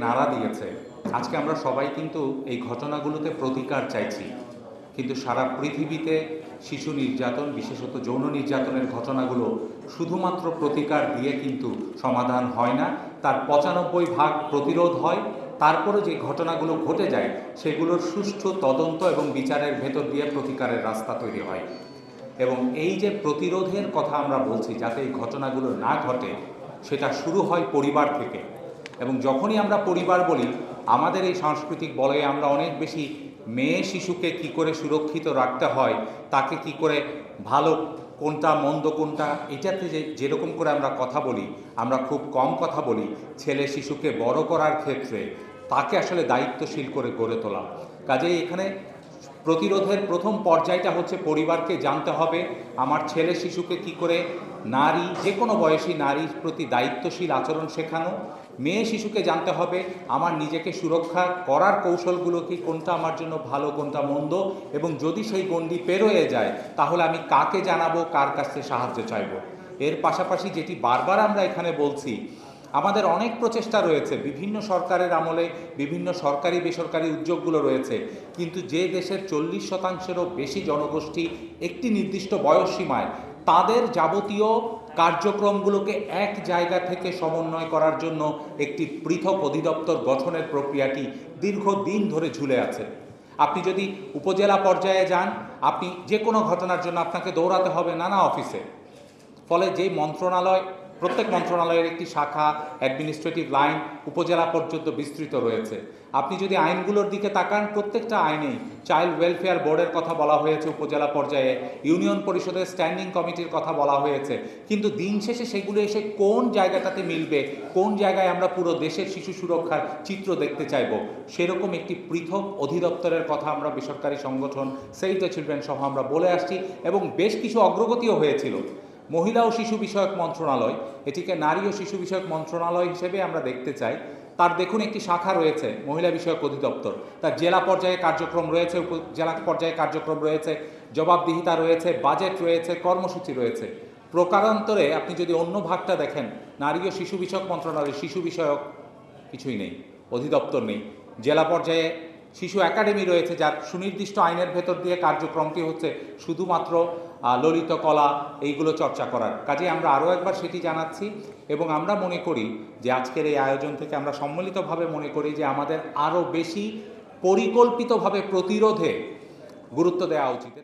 নাড়া দিয়েছে। আজকে আমরা সবাই কিন্তু এই ঘটনাগুলোতে প্রতিকার চাইছি, কিন্তু সারা পৃথিবীতে শিশু নির্যাতন, বিশেষত যৌন নির্যাতনের ঘটনাগুলো শুধুমাত্র প্রতিকার দিয়ে কিন্তু সমাধান হয় না। তার ৯৫% প্রতিরোধ হয়। তারপরে যে ঘটনাগুলো ঘটে যায় সেগুলোর সুষ্ঠু তদন্ত এবং বিচারের ভেতর দিয়ে প্রতিকারের রাস্তা তৈরি হয়। এবং এই যে প্রতিরোধের কথা আমরা বলছি, যাতে এই ঘটনাগুলো না ঘটে, সেটা শুরু হয় পরিবার থেকে। এবং যখনই আমরা পরিবার বলি, আমাদের এই সাংস্কৃতিক বলয়ে আমরা অনেক বেশি মেয়ে শিশুকে কি করে সুরক্ষিত রাখতে হয়, তাকে কি করে ভালো কোনটা মন্দ কোনটা, এটাতে যেরকম করে আমরা কথা বলি, আমরা খুব কম কথা বলি ছেলে শিশুকে বড় করার ক্ষেত্রে তাকে আসলে দায়িত্বশীল করে গড়ে তোলা। কাজেই এখানে প্রতিরোধের প্রথম পর্যায়টা হচ্ছে পরিবারকে জানতে হবে আমার ছেলে শিশুকে কি করে নারী, যে কোনো বয়সী নারীর প্রতি দায়িত্বশীল আচরণ শেখানো। মেয়ে শিশুকে জানতে হবে আমার নিজেকে সুরক্ষা করার কৌশলগুলো কি, কোনটা আমার জন্য ভালো কোনটা মন্দ, এবং যদি সেই গণ্ডি পেরোয়ে যায় তাহলে আমি কাকে জানাবো, কার কাছ থেকে সাহায্য চাইব। এর পাশাপাশি যেটি বারবার আমরা এখানে বলছি, আমাদের অনেক প্রচেষ্টা রয়েছে, বিভিন্ন সরকারের আমলে বিভিন্ন সরকারি বেসরকারি উদ্যোগগুলো রয়েছে, কিন্তু যে দেশের 40%-এরও বেশি জনগোষ্ঠী একটি নির্দিষ্ট বয়সসীমায়, তাদের যাবতীয় কার্যক্রমগুলোকে এক জায়গা থেকে সমন্বয় করার জন্য একটি পৃথক অধিদপ্তর গঠনের প্রক্রিয়াটি দীর্ঘদিন ধরে ঝুলে আছে। আপনি যদি উপজেলা পর্যায়ে যান, আপনি যে কোনো ঘটনার জন্য আপনাকে দৌড়াতে হবে নানা অফিসে। ফলে যেই মন্ত্রণালয়, প্রত্যেক মন্ত্রণালয়ের একটি শাখা, অ্যাডমিনিস্ট্রেটিভ লাইন উপজেলা পর্যন্ত বিস্তৃত রয়েছে। আপনি যদি আইনগুলোর দিকে তাকান, প্রত্যেকটা আইনেই চাইল্ড ওয়েলফেয়ার বোর্ডের কথা বলা হয়েছে উপজেলা পর্যায়ে, ইউনিয়ন পরিষদের স্ট্যান্ডিং কমিটির কথা বলা হয়েছে, কিন্তু দিন শেষে সেগুলো এসে কোন জায়গাটাতে মিলবে, কোন জায়গায় আমরা পুরো দেশের শিশু সুরক্ষার চিত্র দেখতে চাইব, সেরকম একটি পৃথক অধিদপ্তরের কথা আমরা বেসরকারি সংগঠন সেভ দ্য চিলড্রেন সহ আমরা বলে আসছি, এবং বেশ কিছু অগ্রগতিও হয়েছিল। মহিলা ও শিশু বিষয়ক মন্ত্রণালয়, এটিকে নারী ও শিশু বিষয়ক মন্ত্রণালয় হিসেবে আমরা দেখতে চাই। তার দেখুন একটি শাখা রয়েছে মহিলা বিষয়ক অধিদপ্তর, তার জেলা পর্যায়ে কার্যক্রম রয়েছে, উপজেলা পর্যায়ে কার্যক্রম রয়েছে, জবাবদিহিতা রয়েছে, বাজেট রয়েছে, কর্মসূচি রয়েছে। প্রকারান্তরে আপনি যদি অন্য ভাগটা দেখেন, নারী ও শিশু বিষয়ক মন্ত্রণালয় শিশু বিষয়ক কিছুই নেই, অধিদপ্তর নেই। জেলা পর্যায়ে শিশু একাডেমি রয়েছে, যার সুনির্দিষ্ট আইনের ভেতর দিয়ে কার্যক্রমটি হচ্ছে শুধুমাত্র ললিত কলা এইগুলো চর্চা করার। কাজে আমরা আরও একবার সেটি জানাচ্ছি, এবং আমরা মনে করি যে আজকের এই আয়োজন থেকে আমরা সম্মিলিতভাবে মনে করি যে আমাদের আরও বেশি পরিকল্পিতভাবে প্রতিরোধে গুরুত্ব দেওয়া উচিত।